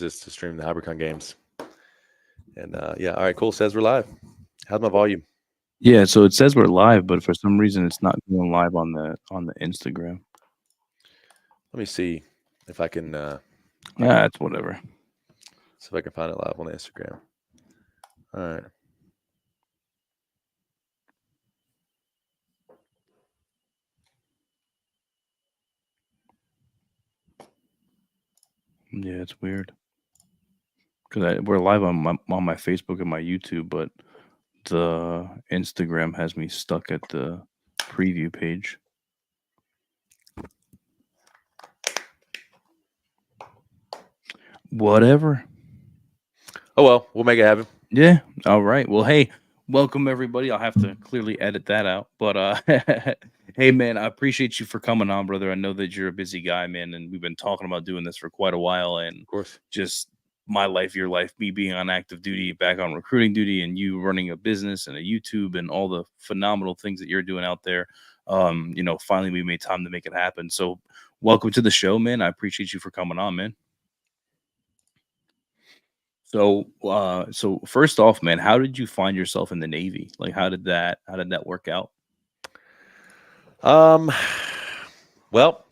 this to stream the HyperCon games. And yeah, all right, cool. Says we're live. How's my volume? Yeah, so it says we're live, but for some reason it's not going live on the Instagram. Let me see if I can It's whatever. see if I can find it live on Instagram. All right. Yeah, it's weird because we're live on my Facebook and my YouTube, but the Instagram has me stuck at the preview page. Whatever. Oh well, we'll make it happen. Yeah. All right. Well, hey, welcome everybody. I'll have to clearly edit that out. But hey man, I appreciate you for coming on, brother. I know that you're a busy guy, man, and we've been talking about doing this for quite a while. And Of course. just my life, your life, me being on active duty, back on recruiting duty, and you running a business and a YouTube and all the phenomenal things that you're doing out there. Finally we made time to make it happen. So welcome to the show, man. I appreciate you for coming on, man. So first off, man, how did you find yourself in the Navy? Like, how did that work out? Um, well,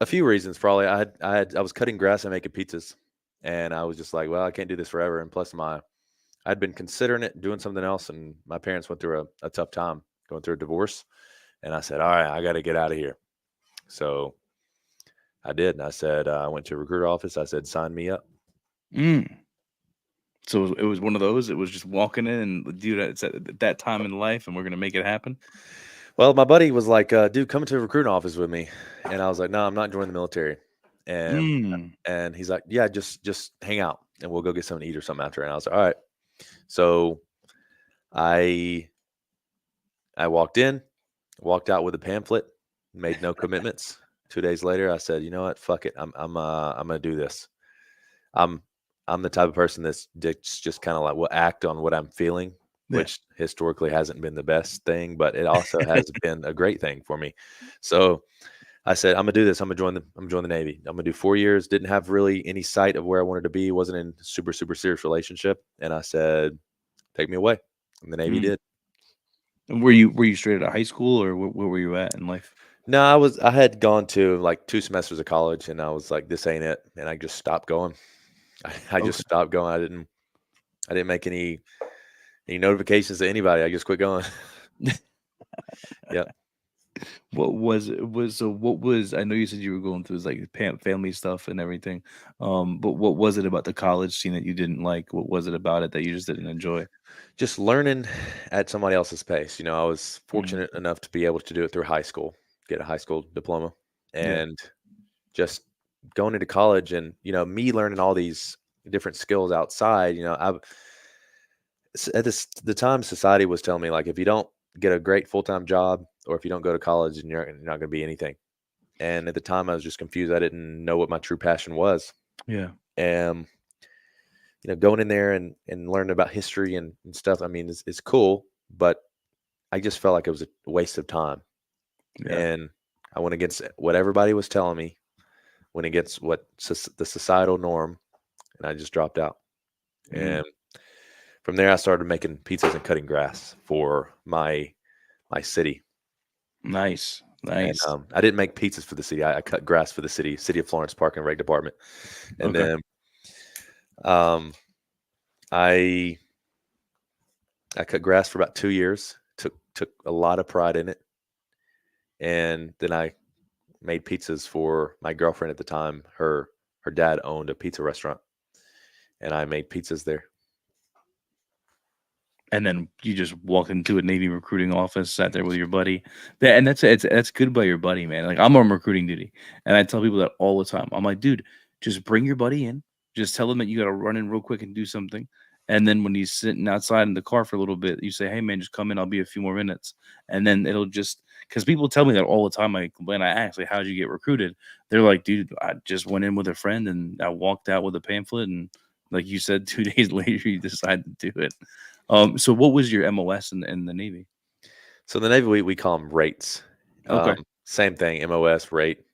a few reasons. Probably I was cutting grass and making pizzas, and I was just like, well, I can't do this forever. And plus, I'd been considering it, doing something else, and my parents went through a tough time going through a divorce, and I said, all right, I got to get out of here. So I did. And I said, I went to a recruiter office. I said, sign me up. Mm. So it was one of those. It was just walking in and dude, it's at that time in life, and we're gonna make it happen. Well, my buddy was like, dude, come to a recruiting office with me. And I was like, no, I'm not joining the military. And Mm. and he's like, yeah, just hang out and we'll go get something to eat or something after. And I was like, all right. So I I walked out with a pamphlet, made no commitments. 2 days later, I said, you know what? Fuck it. I'm gonna do this. I'm I'm the type of person that's just kind of like will act on what I'm feeling, Yeah. which historically hasn't been the best thing, but it also has been a great thing for me. So I said, I'm gonna do this. I'm gonna join the Navy. I'm gonna do 4 years. Didn't have really any sight of where I wanted to be. Wasn't in super serious relationship. And I said, take me away. And the Navy Mm. did. And were you straight out of high school, or where were you at in life? No, I had gone to like 2 semesters of college, and I was like, this ain't it. And I just stopped going. I just Okay. stopped going. I didn't make any notifications to anybody. I just quit going. Yep. What was it was so what was I know you said you were going through like family stuff and everything. But what was it about the college scene that you didn't like? What was it about it that you just didn't enjoy? Just learning at somebody else's pace. I was Mm. fortunate enough to be able to do it through high school, get a high school diploma, Yeah. and just going into college and me learning all these different skills outside. At the time society was telling me like if you don't get a great full-time job or if you don't go to college, and you're not going to be anything. And at the time I was just confused. I didn't know what my true passion was. Yeah. And going in there and learning about history and stuff, I mean, it's cool, but I just felt like it was a waste of time. Yeah. And I went against what everybody was telling me, went against what the societal norm, and I just dropped out. Mm. And from there, I started making pizzas and cutting grass for my city. Nice. And Nice. I didn't make pizzas for the city. I cut grass for the city of Florence Park and Rec Department. And Okay. then um, I I cut grass for about 2 years. Took a lot of pride in it. And then I made pizzas for my girlfriend at the time. Her dad owned a pizza restaurant, and I made pizzas there. And then you just walk into a Navy recruiting office, sat there with your buddy. And that's good by your buddy, man. Like I'm on recruiting duty, and I tell people that all the time. I'm like, dude, just bring your buddy in. Just tell him that you got to run in real quick and do something. And then when he's sitting outside in the car for a little bit, you say, "Hey, man, just come in. I'll be a few more minutes." And then it'll just because people tell me that all the time. When I ask, like, "How'd you get recruited?" They're like, "Dude, I just went in with a friend and I walked out with a pamphlet and." Like you said, 2 days later, you decided to do it. So what was your MOS in the Navy? So in the Navy, we call them rates. Okay. Same thing, MOS rate.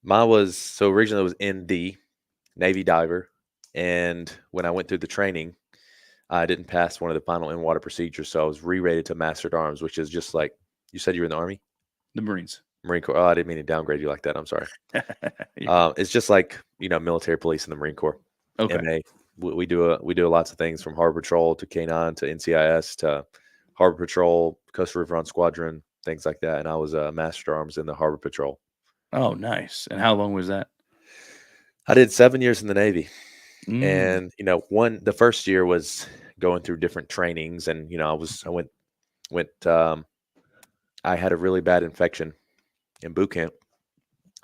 Mine was so originally it was ND, Navy diver, and when I went through the training, I didn't pass one of the final in water procedures, so I was re-rated to Master at Arms, which is just like you said you were in the Army, The Marines. Marine Corps. Oh, I didn't mean to downgrade you like that. I'm sorry. You're good. It's just like military police in the Marine Corps. Okay. MA. We do lots of things from Harbor Patrol to K9 to NCIS to Harbor Patrol, Coastal River on Squadron, things like that. And I was a Master at Arms in the Harbor Patrol. Oh, nice. And how long was that? I did 7 years in the Navy, Mm. and the first year was going through different trainings, and I went. I had a really bad infection in boot camp,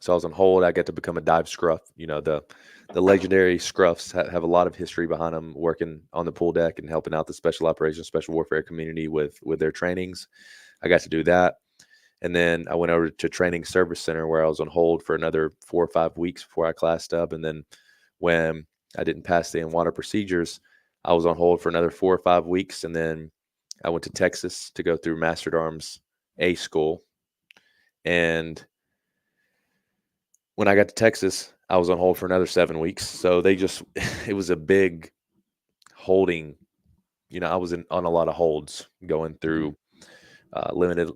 so I was on hold. I got to become a dive scruff. The legendary scruffs have a lot of history behind them, working on the pool deck and helping out the special operations, special warfare community with their trainings. I got to do that, and then I went over to training service center where I was on hold for another 4 or 5 weeks before I classed up, and then when I didn't pass the in water procedures, I was on hold for another 4 or 5 weeks, and then I went to Texas to go through Master at Arms A school, and when I got to Texas, I was on hold for another 7 weeks. So they just, it was a big holding. I was on a lot of holds going Mhm. through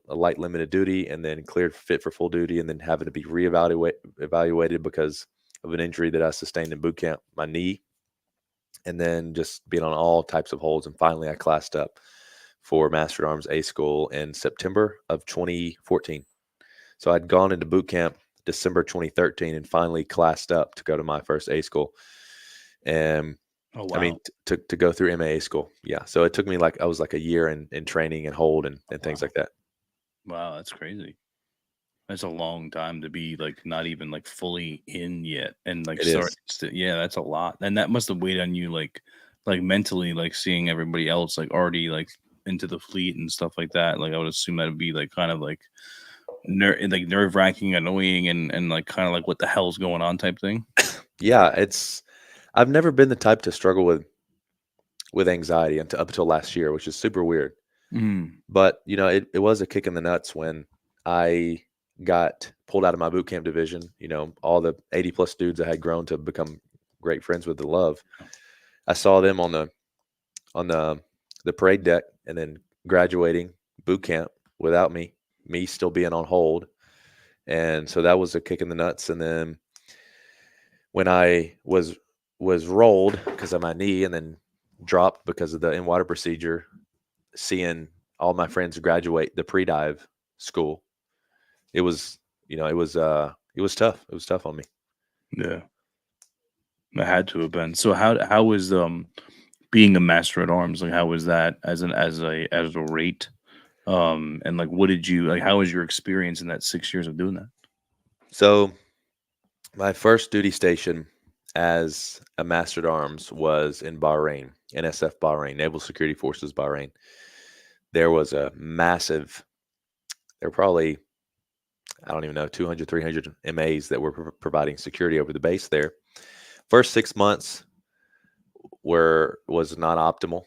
light limited duty, and then cleared fit for full duty, and then having to be evaluated because of an injury that I sustained in boot camp, my knee, and then just being on all types of holds. And finally, I classed up for Master at Arms A school in September of 2014. So I'd gone into boot camp December 2013 and finally classed up to go to my first A school. And Oh, I mean, wow. to go through MAA school. Yeah. So it took me I was like a year in training and hold and things Wow. like that. Wow, that's crazy. That's a long time to be, like, not even, like, fully in yet and, like, It is. yeah, that's a lot, and that must have weighed on you, like, mentally, like, seeing everybody else, like, already, like, into the fleet and stuff like that, like, I would assume that'd be, like, kind of, like, nerve-wracking, annoying, and, like, kinda like, "What the hell's going on?" type thing? Yeah. I've never been the type to struggle with anxiety until up until last year, which is super weird. Mm. But, it was a kick in the nuts when I got pulled out of my boot camp division. All the 80 plus dudes I had grown to become great friends with the love. I saw them on the parade deck, and then graduating boot camp without me still being on hold. And so that was a kick in the nuts. And then when I was rolled because of my knee and then dropped because of the in water procedure, seeing all my friends graduate the pre-dive school, it was it was tough. It was tough on me. Yeah. It had to have been. So how was, being a master at arms, like, how was that as a rate? And, like, what did you like, how was your experience in that 6 years of doing that? So my first duty station as a master at arms was in Bahrain, NSF Bahrain, Naval Security Forces Bahrain. There was a massive, there were probably, I don't even know, 200, 300 MAs that were providing security over the base there. First 6 months was not optimal.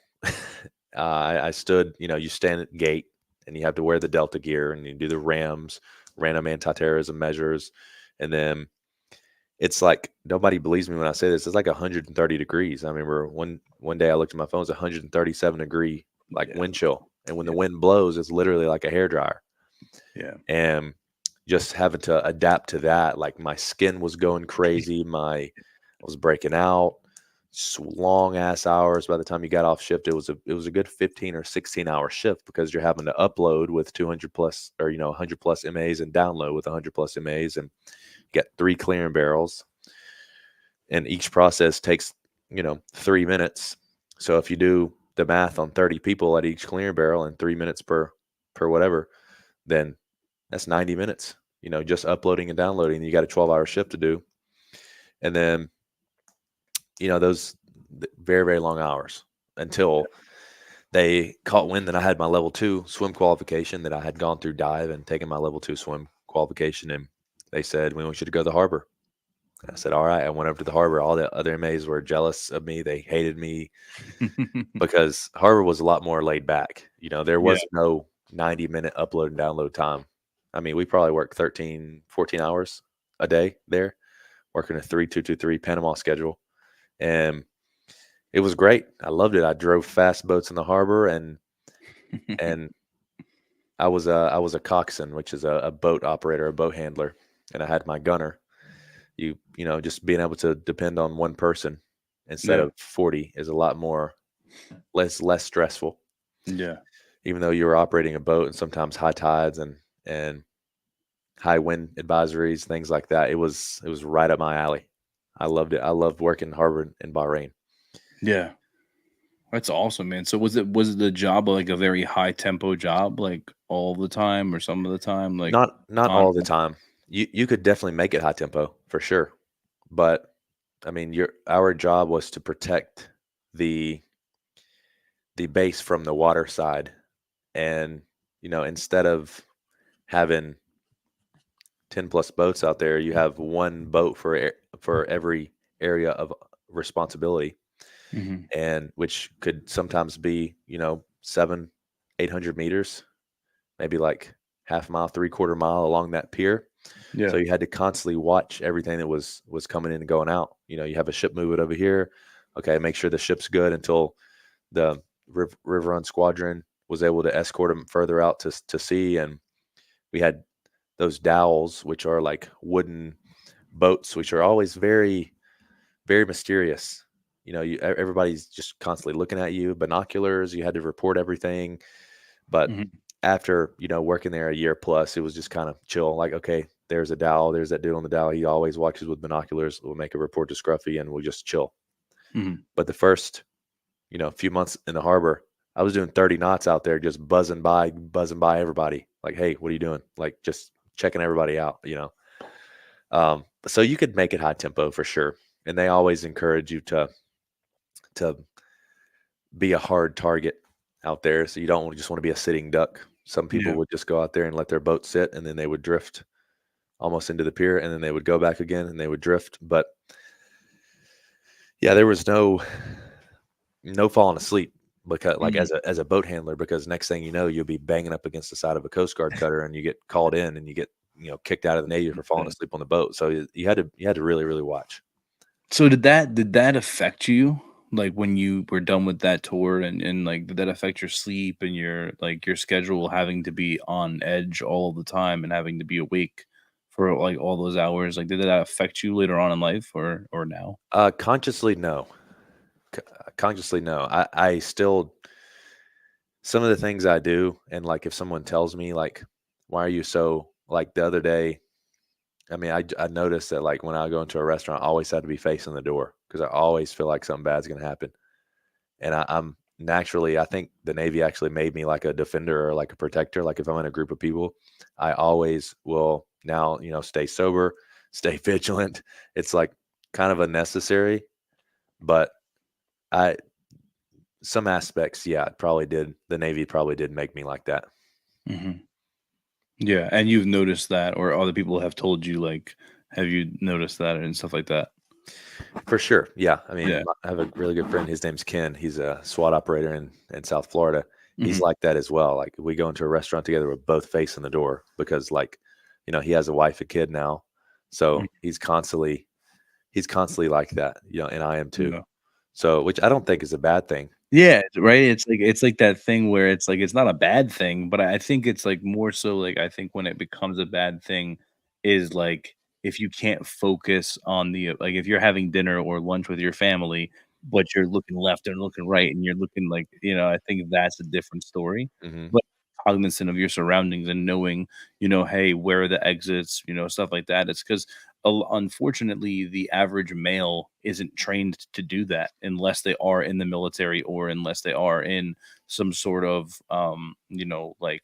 I stood, you stand at the gate and you have to wear the Delta gear and you do the RAMs, random anti-terrorism measures. And then it's like nobody believes me when I say this. It's like 130 degrees. I remember one day I looked at my phone, it's 137-degree like Yeah, wind chill. And when the yeah, wind blows, it's literally like a hair dryer. yeah, And just having to adapt to that, like my skin was going crazy. I was breaking out. Long ass hours. By the time you got off shift, it was a good 15 or 16 hour shift because you're having to upload with 200 plus or 100 plus MAs and download with 100 plus MAs, and get 3 clearing barrels, and each process takes 3 minutes. So if you do the math on 30 people at each clearing barrel and 3 minutes per whatever, then that's 90 minutes, just uploading and downloading. You got a 12-hour shift to do. And then, those very, very long hours until they caught wind that I had my level 2 swim qualification, that I had gone through dive and taken my level 2 swim qualification. And they said, we want you to go to the harbor. I said, all right. I went over to the harbor. All the other MAs were jealous of me. They hated me because harbor was a lot more laid back. There yeah. was no 90-minute upload and download time. I mean, we probably worked 13, 14 hours a day there, working a 3-2-2-3 Panama schedule, and it was great. I loved it. I drove fast boats in the harbor, and I was a coxswain, which is a boat operator, a boat handler, and I had my gunner. Just being able to depend on one person instead Yeah. of 40 is a lot more less stressful. Yeah. Even though you were operating a boat and sometimes high tides and high wind advisories, things like that, it was right up my alley. I loved it. I loved working harbor in Bahrain. Yeah. That's awesome, man. So was it the job like a very high tempo job, like all the time or some of the time, like Not on? all the time. You could definitely make it high tempo for sure, but I mean, our job was to protect the the base from the water side, and instead of having 10 plus boats out there, you have one boat for every area of responsibility, Mhm. and which could sometimes be 700-800 meters, maybe like half mile, 3/4 mile along that pier. So Yeah. you had to constantly watch everything that was coming in and going out. You have a ship moving over here. Okay, make sure the ship's good until the River Run Squadron was able to escort them further out to sea. And we had those dowels, which are like wooden boats, which are always very, very mysterious. Everybody's just constantly looking at you. Binoculars, you had to report everything. But Mhm. after working there a year plus, it was just kind of chill. Like, okay, there's a dowel, there's that dude on the dowel. He always watches with binoculars. We'll make a report to Scruffy, and we'll just chill. Mhm. But the first few months in the harbor, I was doing 30 knots out there, just buzzing by everybody. Like, hey, what are you doing? Like, just checking everybody out. So you could make it high tempo for sure. And they always encourage you to be a hard target out there. So you don't just want to be a sitting duck. Some people Yeah. would just go out there and let their boat sit, and then they would drift almost into the pier, and then they would go back again and they would drift. But yeah, there was no falling asleep, because like Mhm. as a boat handler, because next thing you know, you'll be banging up against the side of a Coast Guard cutter, and you get called in, and you get kicked out of the Navy for falling Yeah. asleep on the boat. So you had to really, really watch. So did that affect you? Like when you were done with that tour and like did that affect your sleep and your schedule having to be on edge all the time and having to be awake for like all those hours? Like did that affect you later on in life or now? Consciously, no. Consciously, no. I still, some of the things I do, and like if someone tells me like, why are you so, like the other day, I mean, I noticed that like when I go into a restaurant, I always have to be facing the door because I always feel like something bad's gonna happen. And I'm naturally, I think the Navy actually made me like a defender or like a protector. Like if I'm in a group of people, I always will now, stay sober, stay vigilant. It's like kind of unnecessary, but I some aspects, yeah, it probably did. The Navy probably did make me like that. Mhm. Yeah, and you've noticed that or other people have told you like have you noticed that and stuff like that? For sure. Yeah. I mean, Yeah. I have a really good friend. His name's Ken. He's a SWAT operator in South Florida. He's Mhm. like that as well. Like we go into a restaurant together, we're both facing the door because like, he has a wife, a kid now. Mhm. So he's constantly like that, and I am too. Yeah. So, which I don't think is a bad thing. Yeah, right, it's like that thing where it's like it's not a bad thing, but I think it's, like, more so, like, I think when it becomes a bad thing is, like, if you can't focus on like, if you're having dinner or lunch with your family, but you're looking left and looking right and you're looking like I think that's a different story, Hmm. but cognizant of your surroundings and knowing, "Hey, where are the exits?" Stuff like that. It's 'cause unfortunately, the average male isn't trained to do that unless they are in the military or unless they are in some sort of, like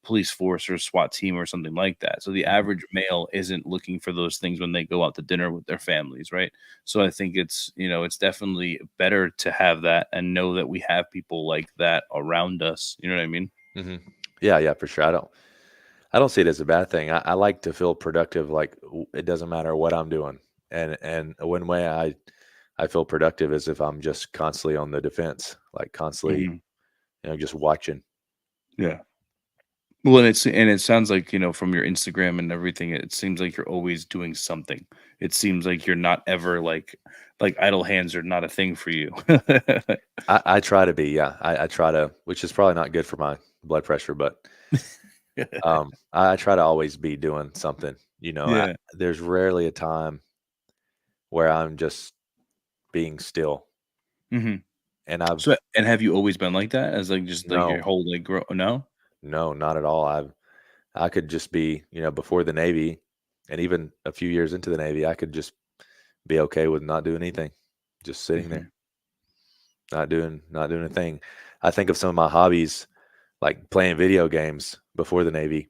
police force or SWAT team or something like that. So the Hmm. average male isn't looking for those things when they go out to dinner with their families, right? So I think it's definitely better to have that and know that we have people like that around us. You know what I mean? Hmm. Yeah, yeah, for sure. I don't see it as a bad thing. I like to feel productive. Like it doesn't matter what I'm doing, and one way I feel productive is if I'm just constantly on the defense, like constantly, Mhm. just watching. Yeah. Well, and it sounds like, from your Instagram and everything, it seems like you're always doing something. It seems like you're not ever like idle hands are not a thing for you. I try to be, yeah. I try to, which is probably not good for my blood pressure, but I try to always be doing something. Yeah. There's rarely a time where I'm just being still, Mhm. and I've So and have you always been like that as, like, just, like, no, your whole, like, grow no? no, not at all. I could just be, before the Navy, and even a few years into the Navy, I could just be okay with not doing anything, just sitting there, Mhm. not doing a thing. I think of some of my hobbies, like playing video games before the Navy.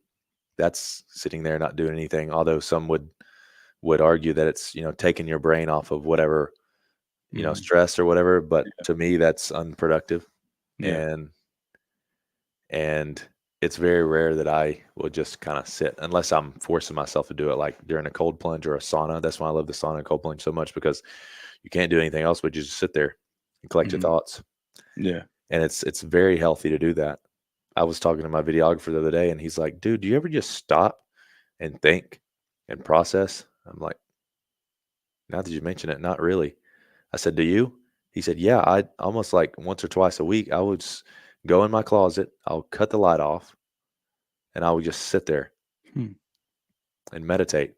That's sitting there not doing anything. Although some would argue that it's taking your brain off of whatever Mhm. stress or whatever. But to me, that's unproductive, Yeah. and and it's very rare that I will just kind of sit unless I'm forcing myself to do it, like during a cold plunge or a sauna. That's why I love the sauna and cold plunge so much because you can't do anything else but you just sit there and collect your Mhm. thoughts, Yeah. and it's very healthy to do that. I was talking to my videographer the other day, and he's like, "Dude, do you ever just stop and think and process?" I'm like, "Now that you mention it, not really." I said, "Do you?" He said, "Yeah, I almost like once or twice a week, I would go in my closet, I'll cut the light off, and I would just sit there Hmm. and meditate."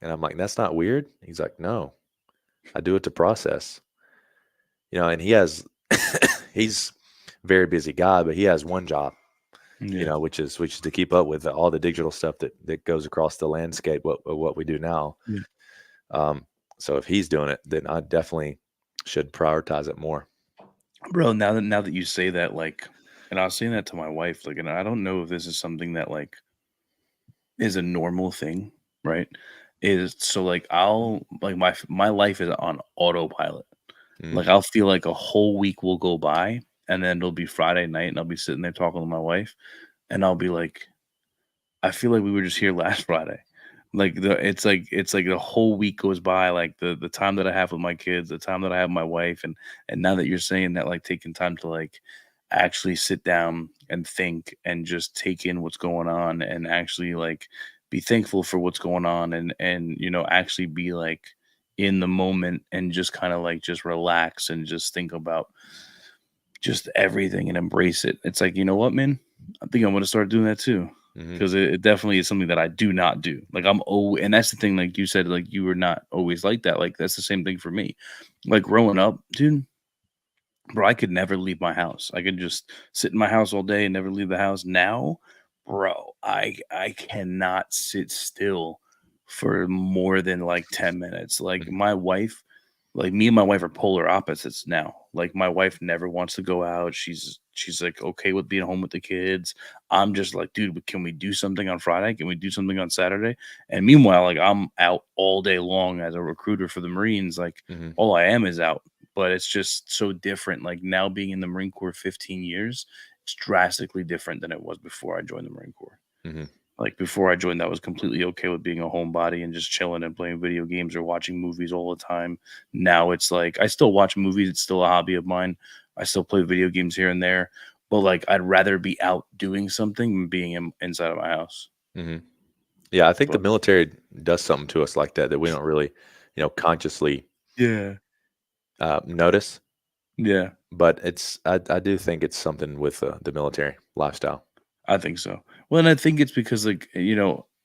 And I'm like, "That's not weird?" He's like, "No, I do it to process." And he has he's a very busy guy, but he has one job, Yeah. which is to keep up with all the digital stuff that goes across the landscape what we do now. Yeah. Um, so if he's doing it, then I definitely should prioritize it more. Bro, now that you say that, like, and I was saying that to my wife, like, and I don't know if this is something that, like, is a normal thing, right? Is so, like, I'll like, my life is on autopilot. Mm, Like, I'll feel like a whole week will go by, and then it'll be Friday night, and I'll be sitting there talking to my wife, and I'll be like, I feel like we were just here last Friday. Like it's like the whole week goes by, like the time that I have with my kids, the time that I have with my wife, and now that you're saying that, like taking time to like actually sit down and think and just take in what's going on and actually like be thankful for what's going on and actually be like in the moment and just kind of like just relax and just think about just everything and embrace it. It's like, you know what, man? I think I'm gonna start doing that too. mhm, Because it definitely is something that I do not do. Like and that's the thing, like you said, like you were not always like that. Like that's the same thing for me. Like growing up, dude, bro, I could never leave my house. I could just sit in my house all day and never leave the house. Now, bro, I cannot sit still for more than like 10 minutes. Like mhm, my wife, like me and my wife are polar opposites now. Like my wife never wants to go out. She's like okay with being home with the kids. I'm just like, dude, but can we do something on Friday? Can we do something on Saturday? And meanwhile, like I'm out all day long as a recruiter for the Marines. Like mhm, all I am is out, but it's just so different. Like now being in the Marine Corps 15 years, it's drastically different than it was before I joined the Marine Corps. mhm, Like before I joined, I was completely okay with being a homebody and just chilling and playing video games or watching movies all the time. Now it's like I still watch movies, it's still a hobby of mine. I still play video games here and there, but like I'd rather be out doing something than being inside of my house. mhm. Yeah, I think the But military does something to us like that that we don't really, consciously yeah, notice. yeah. But I do think it's something with the military lifestyle. I think so. Well, and I think it's because, like,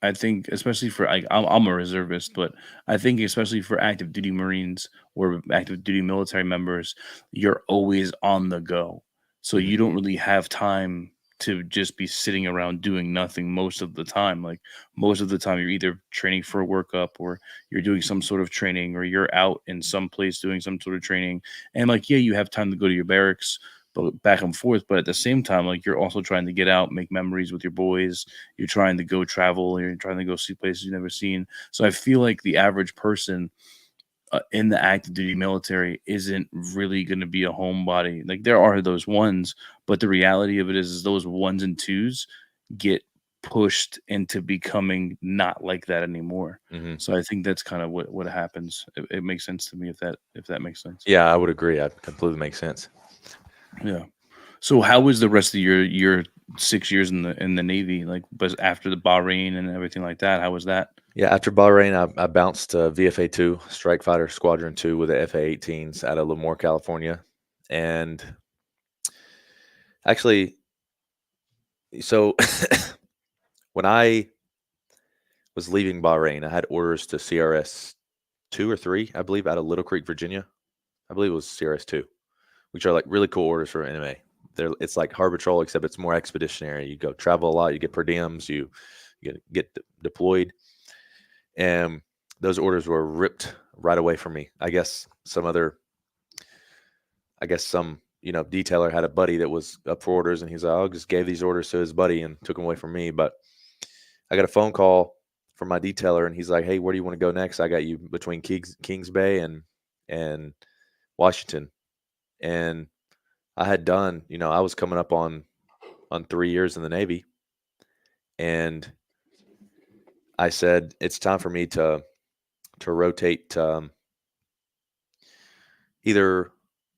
I think especially for I'm a reservist, but I think especially for active duty Marines or active duty military members, you're always on the go, so Mhm, you don't really have time to just be sitting around doing nothing most of the time. Like most of the time, you're either training for a workup or you're doing some sort of training or you're out in some place doing some sort of training. And like, yeah, you have time to go to your barracks but back and forth. But at the same time, like you're also trying to get out, make memories with your boys. You're trying to go travel. You're trying to go see places you've never seen. So I feel like the average person in the active duty military isn't really going to be a homebody. Like there are those ones, but the reality of it is those ones and twos get pushed into becoming not like that anymore. mhm. So I think that's kind of what happens. It makes sense to me if that makes sense. Yeah, I would agree. That completely makes sense. Yeah. So how was the rest of your 6 years in the Navy? Like, was after the Bahrain and everything like that? How was that? Yeah, after Bahrain, I bounced to VFA 2, Strike Fighter Squadron 2 with the FA-18s out of Lemoore, California. And actually, so when I was leaving Bahrain, I had orders to CRS 2 or 3, I believe, out of Little Creek, Virginia. I believe it was CRS 2, which are like really cool orders for MMA. It's like Harbor Patrol, except it's more expeditionary. You go travel a lot, you get per diems, you get deployed. And those orders were ripped right away from me. I guess some, detailer had a buddy that was up for orders, and he's like, "Oh, just gave these orders to his buddy and took them away from me." But I got a phone call from my detailer, and he's like, "Hey, where do you want to go next? I got you between Kings Bay and Washington." And I had done, I was coming up on 3 years in the Navy, and I said it's time for me to rotate, either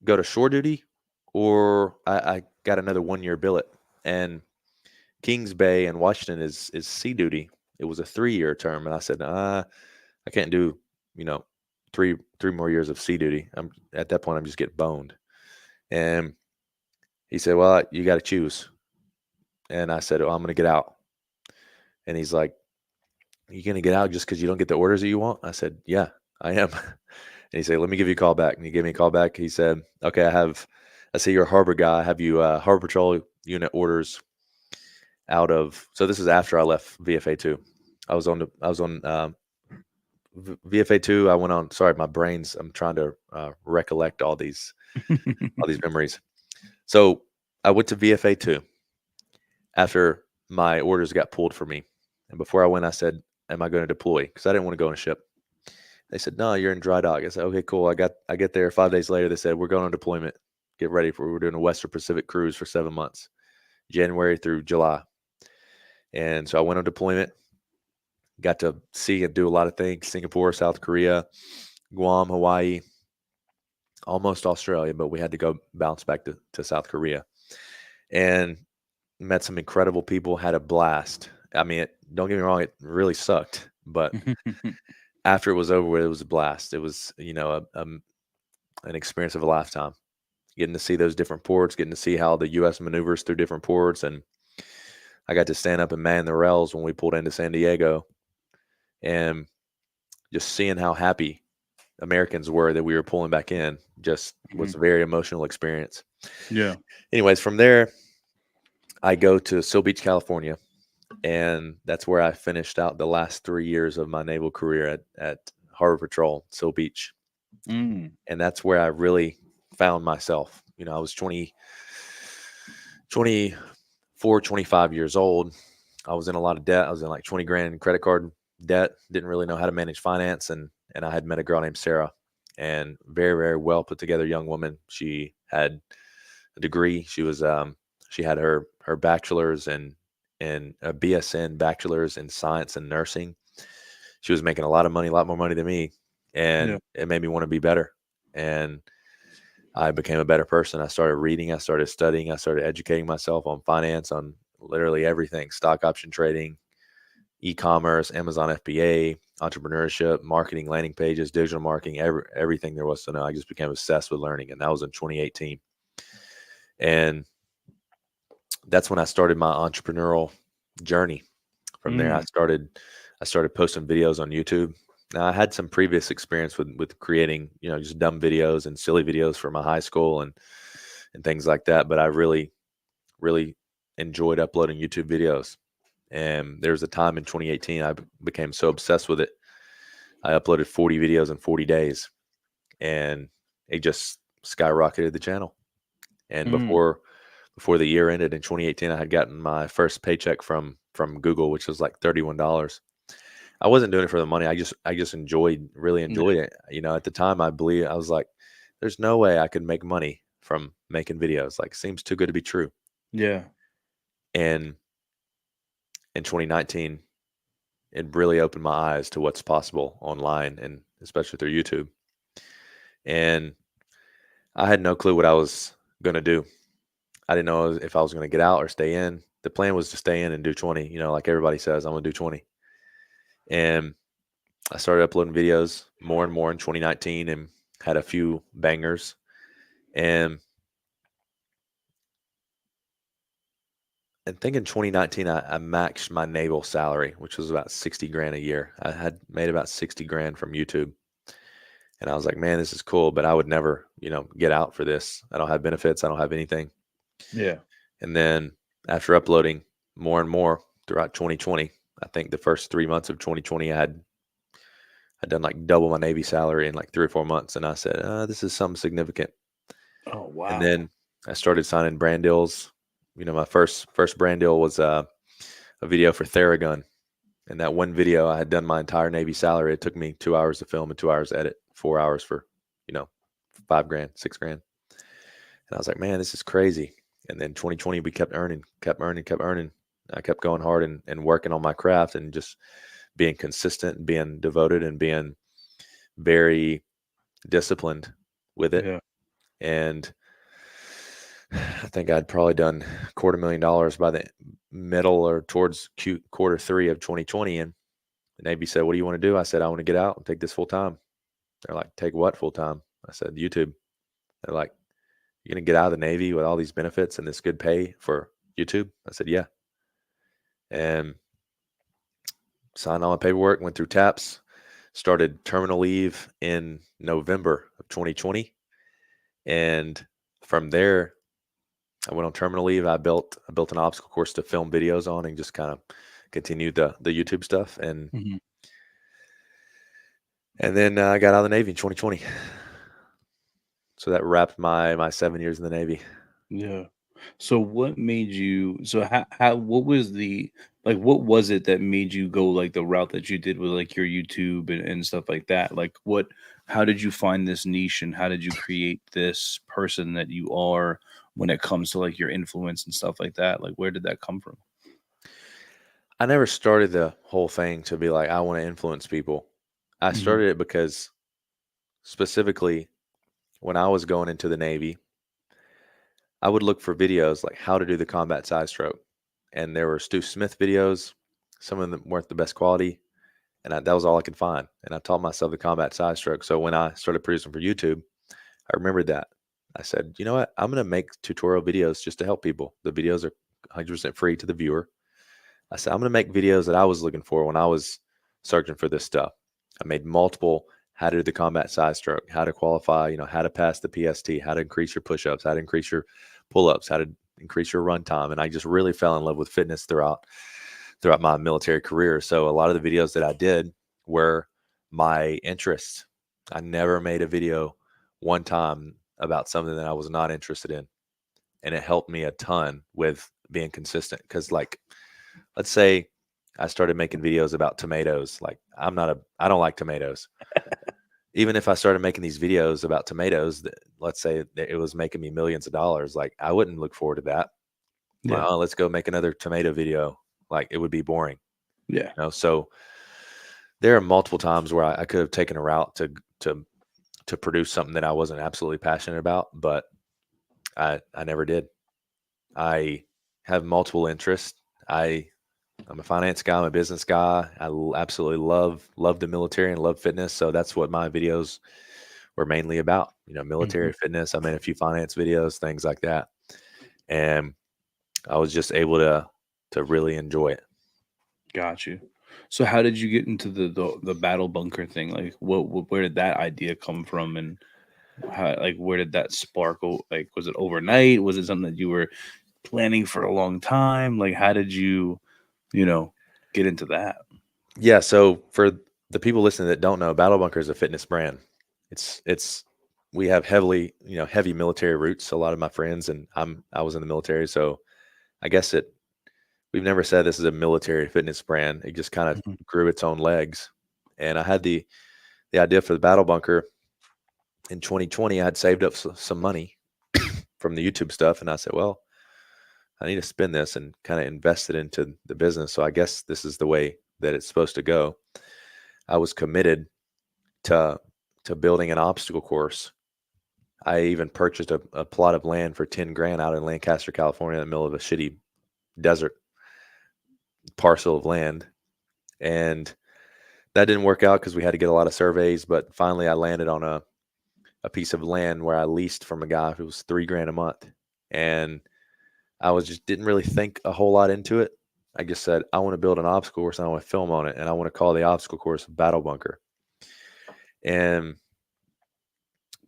go to shore duty, or I got another 1 year billet. And Kings Bay and Washington is sea duty. It was a 3 year term, and I said, I can't do, you know, three more years of sea duty. I'm at that point, I'm just getting boned. And he said, "Well, you got to choose." And I said, "Oh, I'm going to get out." And he's like, "You going to get out just because you don't get the orders that you want?" I said, "Yeah, I am." And he said, "Let me give you a call back." And he gave me a call back. He said, "Okay, I see you're a harbor guy. I have you harbor patrol unit orders out of." So this is after I left VFA two. I was on VFA two. I went on. Sorry, my brain's. I'm trying to recollect all these memories. So I went to VFA two after my orders got pulled for me, and before I went, I said, "Am I going to deploy?" Because I didn't want to go on a ship. They said, "No, you're in dry dock." I said, "Okay, cool." I get there 5 days later. They said, "We're going on deployment. Get ready for we're doing a Western Pacific cruise for 7 months, January through July." And so I went on deployment. Got to see and do a lot of things: Singapore, South Korea, Guam, Hawaii, almost Australia, but we had to go bounce back to South Korea, and met some incredible people. Had a blast. I mean, don't get me wrong; it really sucked, but after it was over with, it was a blast. It was, an experience of a lifetime. Getting to see those different ports, getting to see how the U.S. maneuvers through different ports, and I got to stand up and man the rails when we pulled into San Diego, and just seeing how happy Americans were that we were pulling back in just was Mhm. a very emotional experience. Yeah. Anyways, from there, I go to Seal Beach, California, and that's where I finished out the last 3 years of my naval career at Harbor Patrol, Seal Beach. Mm. And that's where I really found myself. I was 24, 25 years old. I was in a lot of debt. I was in like 20 grand in credit card debt. Didn't really know how to manage finance, and I had met a girl named Sarah, and very, very well put together young woman. She had a degree. She had her bachelor's and a BSN bachelor's in science and nursing. She was making a lot of money, a lot more money than me, Yeah. and it made me want to be better. And I became a better person. I started reading, I started studying, I started educating myself on finance, on literally everything: stock option trading, e-commerce, Amazon FBA, entrepreneurship, marketing, landing pages, digital marketing, everything there was to know. I just became obsessed with learning, and that was in 2018. And that's when I started my entrepreneurial journey. From there, Mm. I started posting videos on YouTube. Now, I had some previous experience with creating, just dumb videos and silly videos for my high school and things like that. But I really, really enjoyed uploading YouTube videos. And there was a time in 2018 I became so obsessed with it. I uploaded 40 videos in 40 days, and it just skyrocketed the channel. And Mm. before the year ended in 2018, I had gotten my first paycheck from Google, which was like $31. I wasn't doing it for the money. I just really Yeah. enjoyed it. At the time, I was like, there's no way I could make money from making videos. Like, seems too good to be true. Yeah. And in 2019, it really opened my eyes to what's possible online, and especially through YouTube. And I had no clue what I was going to do. I didn't know if I was going to get out or stay in. The plan was to stay in and do 20, like everybody says, I'm going to do 20. And I started uploading videos more and more in 2019 and had a few bangers. And I think in 2019, I maxed my naval salary, which was about 60 grand a year. I had made about 60 grand from YouTube. And I was like, man, this is cool, but I would never, get out for this. I don't have benefits. I don't have anything. Yeah. And then after uploading more and more throughout 2020, I think the first 3 months of 2020, I'd done like double my Navy salary in like 3 or 4 months. And I said, this is something significant. Oh, And wow. then I started signing brand deals. My first brand deal was a video for Theragun. And that one video, I had done my entire Navy salary. It took me 2 hours to film and 2 hours to edit, 4 hours for, you know, 5 grand, 6 grand. And I was like, man, this is crazy. And then 2020, we kept earning, kept earning, kept earning. I kept going hard and working on my craft and just being consistent and being devoted and being very disciplined with it. Yeah. And I think I'd probably done $250,000 by the middle or towards quarter 3 of 2020. And the Navy said, what do you want to do? I said, I want to get out and take this full time. They're like, take what full time? I said, YouTube. They're like, you're going to get out of the Navy with all these benefits and this good pay for YouTube? I said, yeah. And signed all my paperwork, went through TAPS, started terminal leave in November of 2020. And from there, I went on terminal leave. I built an obstacle course to film videos on and just kind of continued the YouTube stuff. And Mhm. then I got out of the Navy in 2020. So that wrapped my 7 years in the Navy. Yeah. So what made you so how what was the like what was it that made you go like the route that you did with like your YouTube and stuff like that? Like what how did you find this niche and how did you create this person that you are when it comes to like your influence and stuff like that? Like where did that come from? I never started the whole thing to be like, I want to influence people. I Hmm. started it because specifically when I was going into the Navy, I would look for videos like how to do the combat side stroke. And there were Stu Smith videos. Some of them weren't the best quality. And that was all I could find. And I taught myself the combat side stroke. So when I started producing for YouTube, I remembered that. I said, you know what? I'm going to make tutorial videos just to help people. The videos are 100% free to the viewer. I said, I'm going to make videos that I was looking for when I was searching for this stuff. I made multiple how to do the combat side stroke, how to qualify, how to pass the PST, how to increase your push-ups, how to increase your pull-ups, how to increase your run time. And I just really fell in love with fitness throughout my military career. So a lot of the videos that I did were my interests. I never made a video one time about something that I was not interested in. And it helped me a ton with being consistent. Because like, let's say I started making videos about tomatoes. Like I don't like tomatoes. Even if I started making these videos about tomatoes, let's say that it was making me millions of dollars, like I wouldn't look forward to that. Like, Yeah. oh, let's go make another tomato video. Like it would be boring, Yeah. So there are multiple times where I could have taken a route to produce something that I wasn't absolutely passionate about, but I never did. I have multiple interests. I'm a finance guy. I'm a business guy. Absolutely love the military and love fitness. So that's what my videos were mainly about. Mhm. Military fitness. I made a few finance videos, things like that, and I was just able to really enjoy it. Got you. So how did you get into the battle bunker thing? Like what where did that idea come from and how, like where did that sparkle? Like was it overnight? Was it something that you were planning for a long time? Like how did you, you know, get into that? Yeah. So for the people listening that don't know, Battlebunker is a fitness brand. It's we have heavy military roots. A lot of my friends and I was in the military, so I guess we've never said this is a military fitness brand. It just kind of Mhm. grew its own legs. And I had the idea for the Battle Bunker in 2020. I had saved up some money from the YouTube stuff, and I said, well, I need to spend this and kind of invest it into the business. So I guess this is the way that it's supposed to go. I was committed to building an obstacle course I even purchased a plot of land for 10 grand out in Lancaster, California, in the middle of a shitty desert parcel of land. And that didn't work out because we had to get a lot of surveys. But finally, I landed on a piece of land where I leased from a guy who was 3 grand a month. And I was just didn't really think a whole lot into it. I just said, I want to build an obstacle course and I want to film on it. And I want to call the obstacle course Battlebunker. And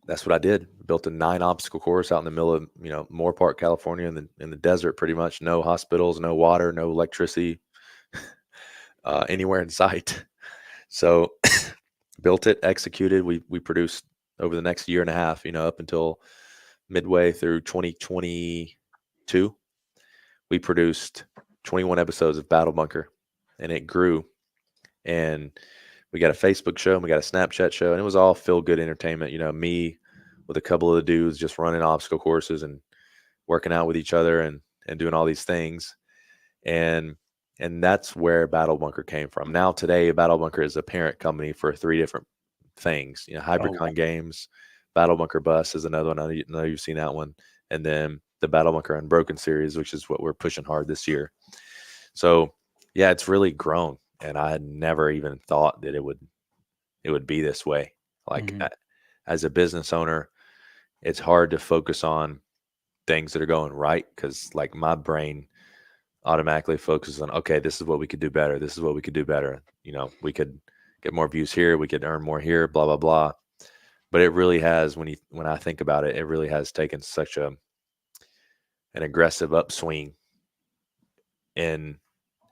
that's what I did. Built a 9 obstacle course out in the middle of, Moore Park, California, in the desert, pretty much. No hospitals, no water, no electricity, anywhere in sight. So built it, executed. We produced over the next year and a half, up until midway through 2022. We produced 21 episodes of Battlebunker, and it grew. And we got a Facebook show and we got a Snapchat show, and it was all feel good entertainment. Me with a couple of the dudes just running obstacle courses and working out with each other and doing all these things. And that's where Battlebunker came from. Now today, Battlebunker is a parent company for 3 different things. Oh, wow. HyperCon Games, Battlebunker Bus is another one. I know you've seen that one, and then the Battlebunker Unbroken series, which is what we're pushing hard this year. So yeah, it's really grown, and I had never even thought that it would be this way. Like Mhm. as a business owner, it's hard to focus on things that are going right because like my brain automatically focuses on, okay, this is what we could do better. This is what we could do better. We could get more views here. We could earn more here. Blah blah blah. But it really has, when I think about it, it really has taken such an aggressive upswing in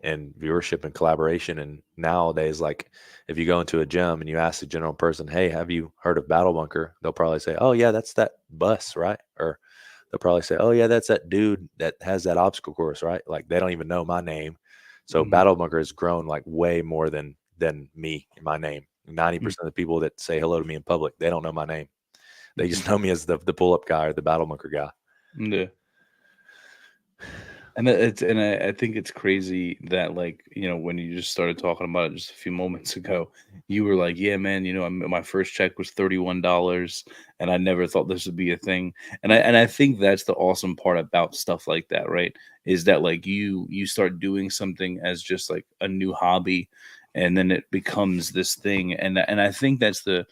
viewership and collaboration. And nowadays, like if you go into a gym and you ask the general person, hey, have you heard of Battlebunker? They'll probably say, oh yeah, that's that bus, right? Or they'll probably say, oh yeah, that's that dude that has that obstacle course, right? Like they don't even know my name. So Mhm. Battlebunker has grown like way more than me and my name. Mm. 90% of the people that say hello to me in public, they don't know my name. They Mhm. just know me as the pull up guy or the Battlebunker guy. Yeah. And I think it's crazy that, like, when you just started talking about it just a few moments ago, you were like, "Yeah, man, my first check was $31, and I never thought this would be a thing." And I think that's the awesome part about stuff like that, right? Is that like you start doing something as just like a new hobby, and then it becomes this thing, and I think that's the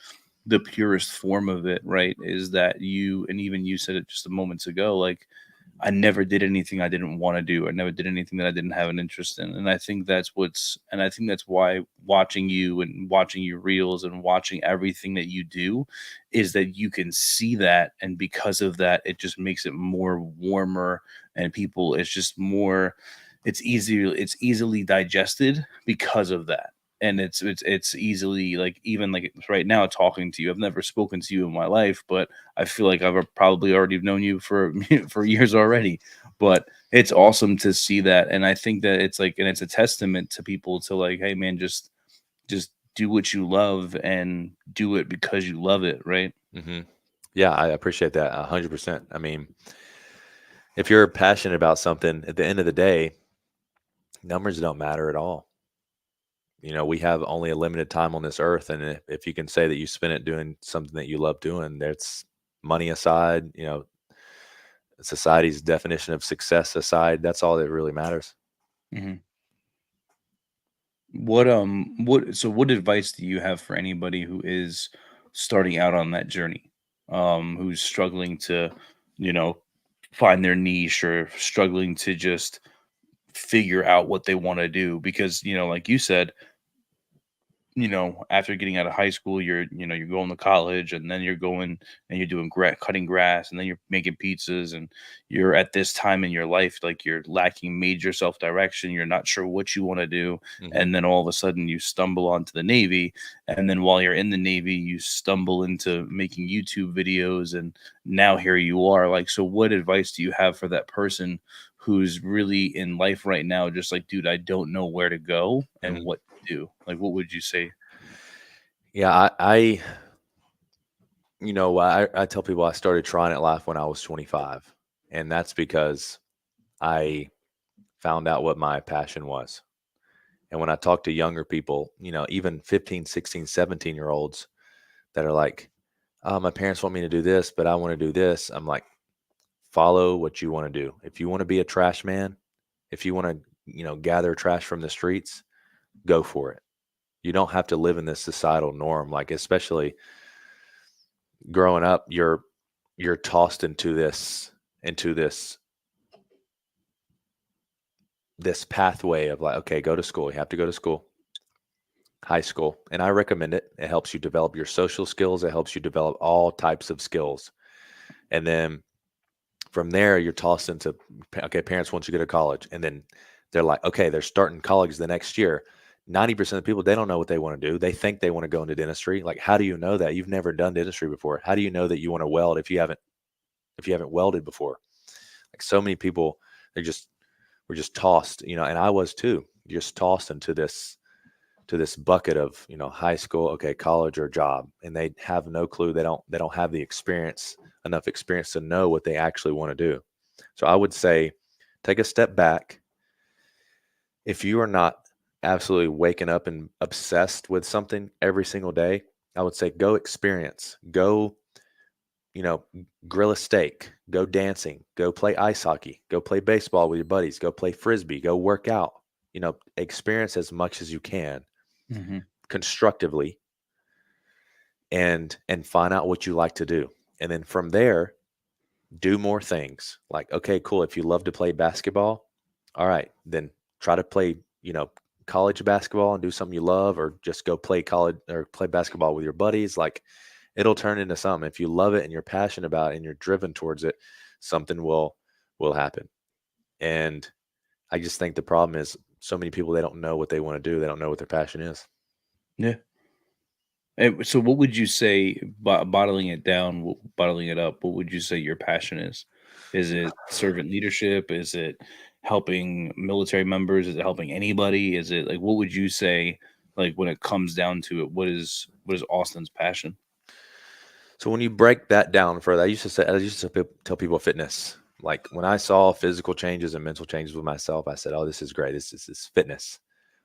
purest form of it, right? Is that you, and even you said it just a moments ago, like I never did anything I didn't want to do. I never did anything that I didn't have an interest in. And I think that's why watching you and watching your reels and watching everything that you do is that you can see that. And because of that, it just makes it more warmer, and people, it's just more, it's easily digested because of that. And it's easily, like, even like right now talking to you, I've never spoken to you in my life, but I feel like I've probably already known you for for years already. But it's awesome to see that, and I think that it's like, and it's a testament to people to, like, hey man, just do what you love and do it because you love it, right? hmm Yeah, I appreciate that 100%. I mean, if you're passionate about something, at the end of the day, numbers don't matter at all. We have only a limited time on this earth, and if you can say that you spend it doing something that you love doing, that's money aside, society's definition of success aside, that's all that really matters. Mhm. What advice do you have for anybody who is starting out on that journey? Who's struggling to, you know, find their niche, or struggling to just figure out what they want to do, because, like you said, after getting out of high school, you're going to college, and then you're going and you're doing cutting grass, and then you're making pizzas, and you're at this time in your life, like, you're lacking major self direction. You're not sure what you want to do. hmm And then all of a sudden you stumble onto the Navy. And then while you're in the Navy, you stumble into making YouTube videos. And now here you are. Like, so what advice do you have for that person who's really in life right now, just like, dude, I don't know where to go and hmm what do? Like, what would you say? Yeah, I tell people I started trying at life when I was 25, and that's because I found out what my passion was. And when I talk to younger people, even 15, 16, 17-year olds that are like, My parents want me to do this, but I want to do this. I'm like, follow what you want to do. If you want to be a trash man, if you want to, gather trash from the streets, go for it. You don't have to live in this societal norm. Like, especially growing up, you're tossed into this this pathway of like, okay, go to school. You have to go to school, high school. And I recommend it. It helps you develop your social skills. It helps you develop all types of skills. And then from there, you're tossed into, okay, parents want you to go to college. And then they're like, okay, they're starting college the next year. 90% of people, they don't know what they want to do. They think they want to go into dentistry. Like, how do you know that? You've never done dentistry before. How do you know that you want to weld if you haven't welded before? Like, so many people, we're just tossed, and I was too, just tossed into this bucket of, high school, okay, college or job, and they have no clue. They don't have the enough experience to know what they actually want to do. So I would say take a step back. If you are not absolutely waking up and obsessed with something every single day, I would say go experience, go, you know, grill a steak, go dancing, go play ice hockey, go play baseball with your buddies, go play frisbee, go work out, experience as much as you can Mhm. constructively, and find out what you like to do. And then from there, do more things. Like, okay, cool. If you love to play basketball, all right, then try to play, college basketball and do something you love, or just go play college or play basketball with your buddies. Like, it'll turn into something. If you love it and you're passionate about it and you're driven towards it, something will happen. And I just think the problem is so many people, they don't know what they want to do. They don't know what their passion is. Yeah. So what would you say, bottling it down, bottling it up, what would you say your passion is? Is it servant leadership? Is it helping military members? Is it helping anybody? Is it like, what would you say, like, when it comes down to it, what is Austin's passion? So when you break that down further, I used to tell people fitness. Like, when I saw physical changes and mental changes with myself, I said, "Oh, this is great. This is fitness."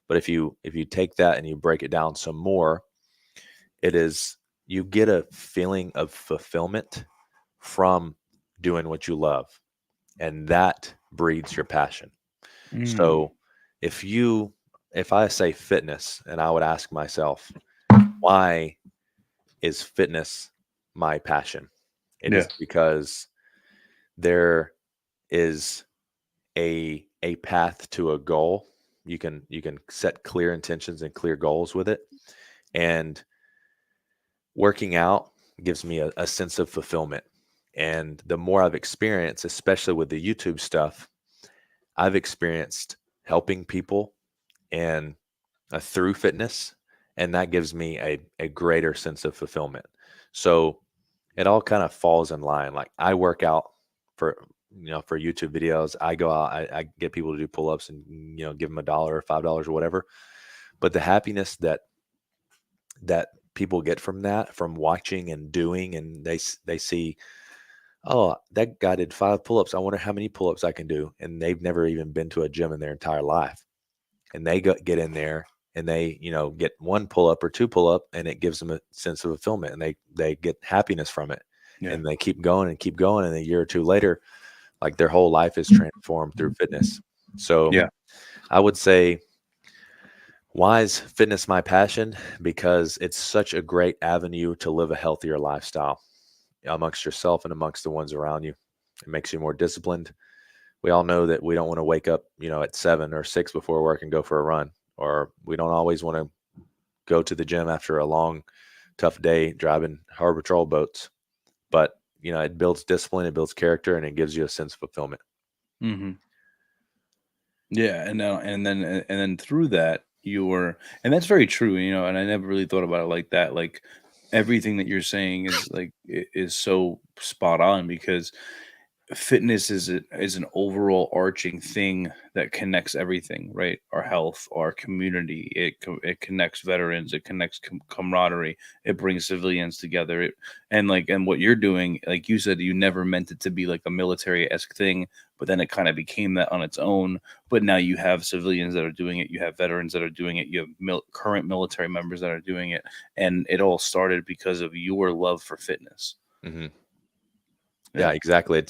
But if you take that and you break it down some more, it is, you get a feeling of fulfillment from doing what you love, and that breeds your passion. Mm, So if you if I say fitness, and I would ask myself, why is fitness my passion? It yeah. is because there is a path to a goal. You can set clear intentions and clear goals with it. And working out gives me a sense of fulfillment. And the more I've experienced, especially with the YouTube stuff, I've experienced helping people and through fitness, and that gives me a greater sense of fulfillment. So it all kind of falls in line. Like, I work out for for YouTube videos. I go out, I get people to do pull-ups and give them $1 or $5 or whatever. But the happiness that people get from that, from watching and doing, and they see, oh, that guy did 5 pull-ups. I wonder how many pull-ups I can do. And they've never even been to a gym in their entire life. And they get in there and they, get 1 pull-up or 2 pull-up, and it gives them a sense of fulfillment, and they get happiness from it. Yeah. And they keep going and keep going. And a year or two later, like, their whole life is transformed through fitness. So Yeah. I would say, why is fitness my passion? Because it's such a great avenue to live a healthier lifestyle amongst yourself and amongst the ones around you. It makes you more disciplined. We all know that we don't want to wake up, at 7 or 6 before work and go for a run, or we don't always want to go to the gym after a long, tough day driving harbor patrol boats. But, it builds discipline, it builds character, and it gives you a sense of fulfillment. Mhm. Yeah, and then through that, and that's very true, and I never really thought about it like that. Like, everything that you're saying is like is so spot on because fitness is an overall arching thing that connects everything, right? Our health, our community. It connects veterans. It connects camaraderie. It brings civilians together. And what you're doing, like you said, you never meant it to be like a military esque thing, but then it kind of became that on its own. But now you have civilians that are doing it. You have veterans that are doing it. You have current military members that are doing it, and it all started because of your love for fitness. Hmm. Yeah, Yeah. exactly.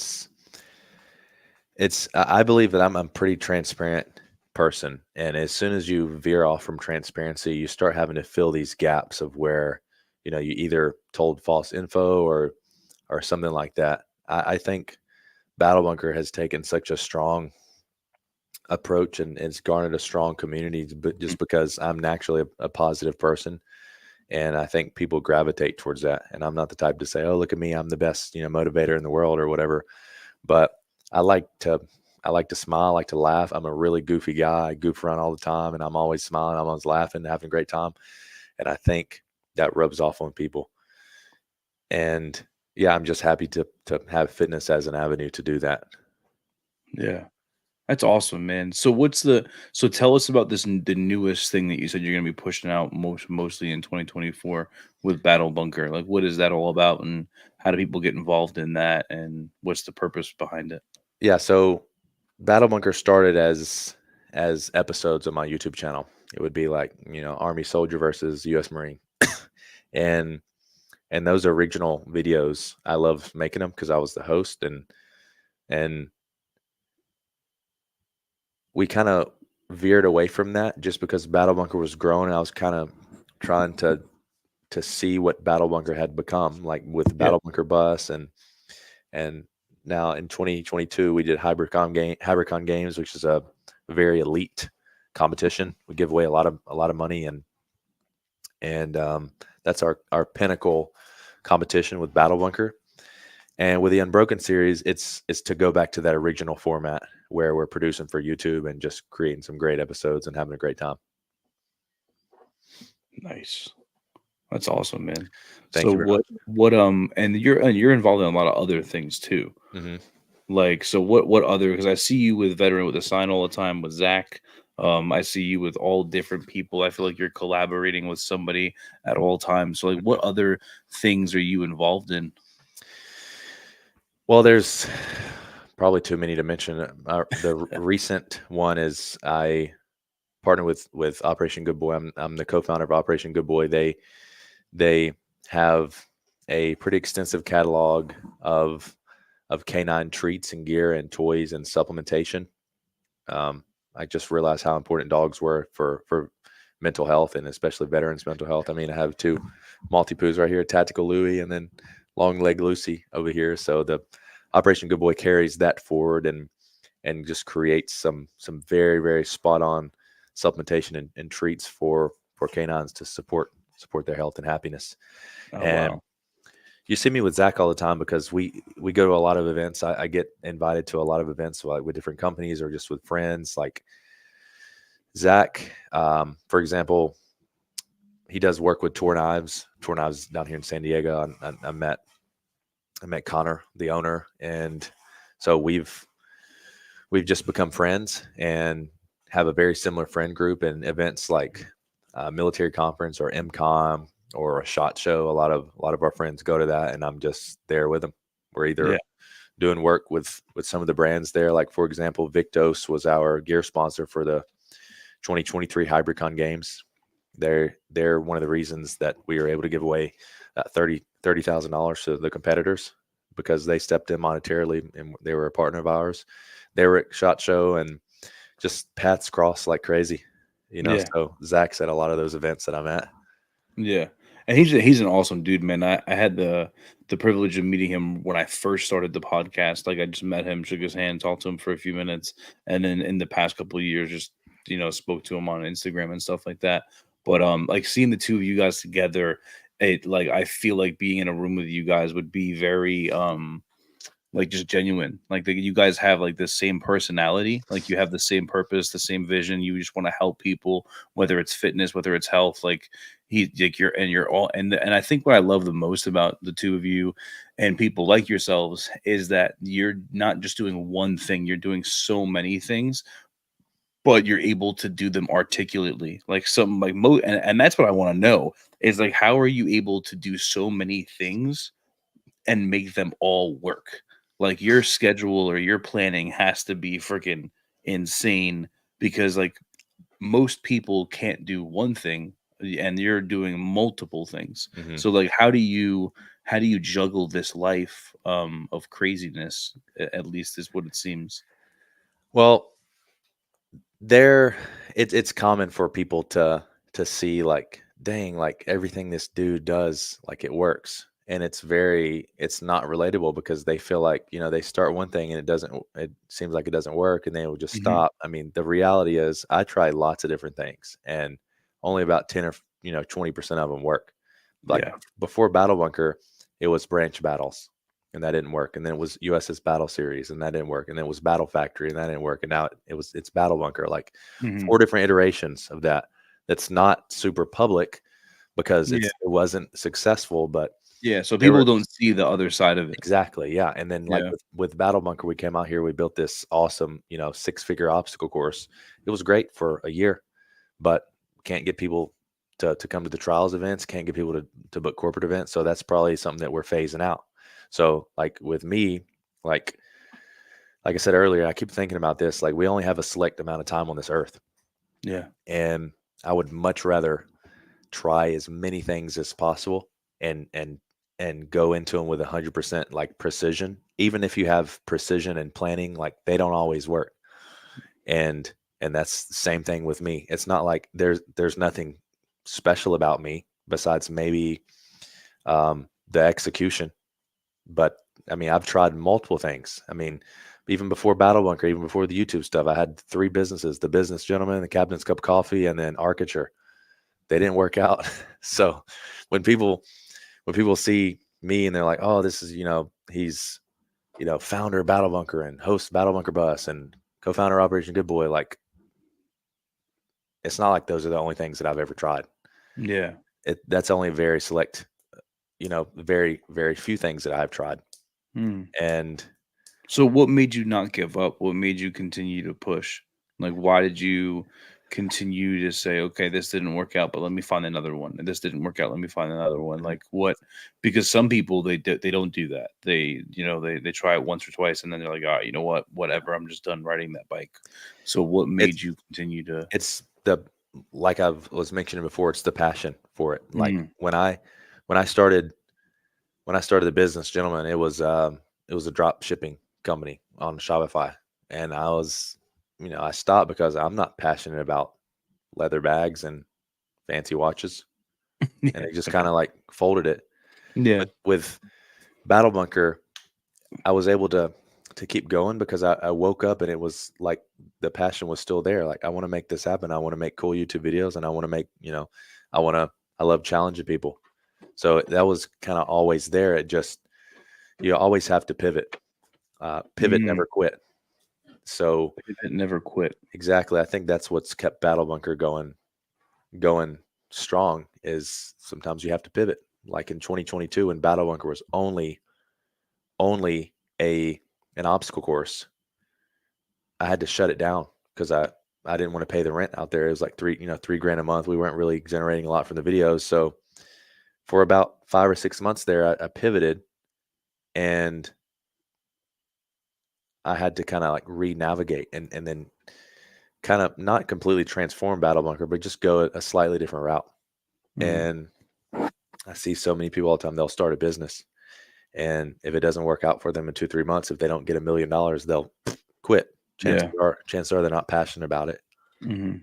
I believe that I'm a pretty transparent person, and as soon as you veer off from transparency, you start having to fill these gaps of where, you either told false info or something like that. I think Battlebunker has taken such a strong approach, and it's garnered a strong community, but just because I'm naturally a positive person, and I think people gravitate towards that. And I'm not the type to say, "Oh, look at me, I'm the best, motivator in the world," or whatever. But I like to I like to smile, I like to laugh. I'm a really goofy guy. I goof around all the time, and I'm always smiling. I'm always laughing, having a great time. And I think that rubs off on people. And yeah, I'm just happy to have fitness as an avenue to do that. Yeah. That's awesome, man. So tell us about the newest thing that you said you're gonna be pushing out mostly in 2024 with Battle Bunker. Like, what is that all about, and how do people get involved in that, and what's the purpose behind it? Yeah, so Battle Bunker started as episodes on my YouTube channel. It would be like, Army soldier versus US Marine. And those original videos, I love making them because I was the host, and we kind of veered away from that just because Battle Bunker was growing. I was kind of trying to see what Battle Bunker had become, like with the Yeah. Battle Bunker bus, and now in 2022 we did Hybricon Games, which is a very elite competition. We give away a lot of money, and that's our pinnacle competition with Battle Bunker. And with the Unbroken series, it's to go back to that original format where we're producing for YouTube and just creating some great episodes and having a great time. Nice. That's awesome, man. Thank So you very much. and you're involved in a lot of other things too. Hmm. Like, so what other, because I see you with Veteran with a Sign all the time with Zach. I see you with all different people. I feel like you're collaborating with somebody at all times. So like, what other things are you involved in? Well, there's probably too many to mention. The recent one is I partner with Operation Good Boy. I'm the co-founder of Operation Good Boy. They have a pretty extensive catalog of canine treats and gear and toys and supplementation. I just realized how important dogs were for mental health, and especially veterans' mental health. I mean, I have two Maltipoos right here, Tactical Louie and then Long Leg Lucy over here. So the Operation Good Boy carries that forward and just creates some very very spot on supplementation and treats for canines to support their health and happiness. Oh And wow. you see me with Zach all the time because we go to a lot of events. I get invited to a lot of events, like with different companies or just with friends. Like Zach, for example, he does work with Tour Knives down here in San Diego. I met Connor, the owner, and so we've just become friends and have a very similar friend group and events like military conference or MCOM or a shot show. A lot of our friends go to that, and I'm just there with them. We're Yeah. either doing work with some of the brands there, like for example, Victos was our gear sponsor for the 2023 Hybricon Games. They're one of the reasons that we were able to give away $30,000 to the competitors because they stepped in monetarily and they were a partner of ours. They were at Shot Show and just paths cross like crazy, Yeah. So Zach's at a lot of those events that I'm at. Yeah, and he's an awesome dude, man. I had the privilege of meeting him when I first started the podcast. Like, I just met him, shook his hand, talked to him for a few minutes, and then in the past couple of years, just spoke to him on Instagram and stuff like that. But like seeing the two of you guys together, it like I feel like being in a room with you guys would be very like just genuine. Like you guys have like the same personality, like you have the same purpose, the same vision. You just want to help people, whether it's fitness, whether it's health. Like you're all and I think what I love the most about the two of you and people like yourselves is that you're not just doing one thing, you're doing so many things, but you're able to do them articulately. Like some like and that's what I want to know is like how are you able to do so many things and make them all work. Like your schedule or your planning has to be freaking insane because like most people can't do one thing and you're doing multiple things. Hmm. So like how do you juggle this life of craziness at least is what it seems. Well, there, it's common for people to see like, dang, like everything this dude does, like it works, and it's not relatable because they feel like, they start one thing and it seems like it doesn't work, and they will just Hmm. stop. I mean, the reality is, I tried lots of different things, and only about 10 or 20% of them work. Like Yeah. before Battle Bunker, it was branch battles, and that didn't work. And then it was USS Battle Series, and that didn't work. And then it was Battle Factory, and that didn't work. And now it's Battle Bunker. Like Hmm. 4 different iterations of that. That's not super public because Yeah. it wasn't successful, but Yeah. So there people were. don't see the other side of it. Exactly, yeah. And then like Yeah. with Battle Bunker, we came out here, we built this awesome, 6-figure obstacle course. It was great for a year, but can't get people to come to the trials events, can't get people to book corporate events. So that's probably something that we're phasing out. So like with me, like like I said earlier, I keep thinking about this. Like we only have a select amount of time on this earth. Yeah. And I would much rather try as many things as possible and go into them with 100% like precision. Even if you have precision and planning, like they don't always work. And that's the same thing with me. It's not like there's nothing special about me besides maybe the execution. But I mean, I've tried multiple things. I mean, even before Battle Bunker, even before the YouTube stuff, I had 3 businesses: the Business Gentleman, the Captain's Cup of Coffee, and then Architecture. They didn't work out. So when people see me and they're like, "Oh, this is, he's, founder of Battle Bunker and host Battle Bunker Bus and co-founder of Operation Good Boy," like it's not like those are the only things that I've ever tried. Yeah. That's only very select, very very few things that I've tried. Mm. And So what made you not give up? What made you continue to push? Like why did you continue to say, "Okay, this didn't work out, but let me find another one. And this didn't work out, let me find another one." Like what because some people they don't do that. They try it once or twice and then they're like, "Ah, you know what? Whatever. I'm just done riding that bike." So what it's made you continue to it's the like I was mentioning before, it's the passion for it. Like Mm, when I started the business, gentlemen, it was a drop shipping company on Shopify, and I was, I stopped because I'm not passionate about leather bags and fancy watches, and yeah. it just kind Okay. of like folded it. Yeah. With Battle Bunker, I was able to keep going because I woke up and it was like the passion was still there. Like I want to make this happen. I want to make cool YouTube videos, and I want to make, I want to. I love challenging people. So that was kind of always there. It just, you always have to pivot. Pivot, Mm, never quit. So it never quit. exactly, I think that's what's kept Battle Bunker going strong. Is sometimes you have to pivot. Like in 2022, when Battle Bunker was only a an obstacle course, I had to shut it down because I didn't want to pay the rent out there. It was like 3 grand a month. We weren't really generating a lot from the videos. So for about 5 or 6 months there, I pivoted, and I had to kind of like re-navigate and then kind of not completely transform Battle Bunker, but just go a slightly different route. Mm, And I see so many people all the time, they'll start a business. And if it doesn't work out for them in 2, 3 months, if they don't get $1 million, they'll quit. yeah. Chances are they're not passionate about it. Mhm.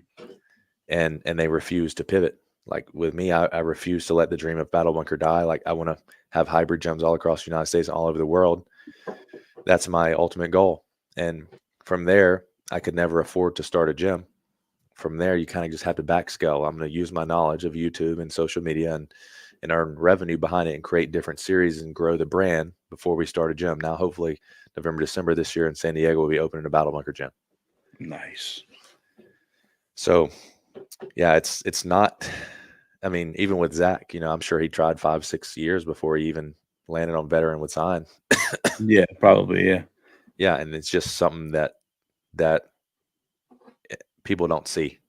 And they refuse to pivot. Like with me, I refuse to let the dream of Battle Bunker die. Like I want to have hybrid gyms all across the United States and all over the world. That's my ultimate goal. And from there, I could never afford to start a gym. From there, you kind of just have to backscale. I'm going to use my knowledge of YouTube and social media and earn revenue behind it and create different series and grow the brand before we start a gym. Now, hopefully, November, December this year in San Diego, we'll be opening a Battlebunker gym. Nice. So, yeah, it's not. I mean, even with Zach, I'm sure he tried 5, 6 years before he even landed on veteran would sign. Yeah, probably. Yeah. Yeah, and it's just something that people don't see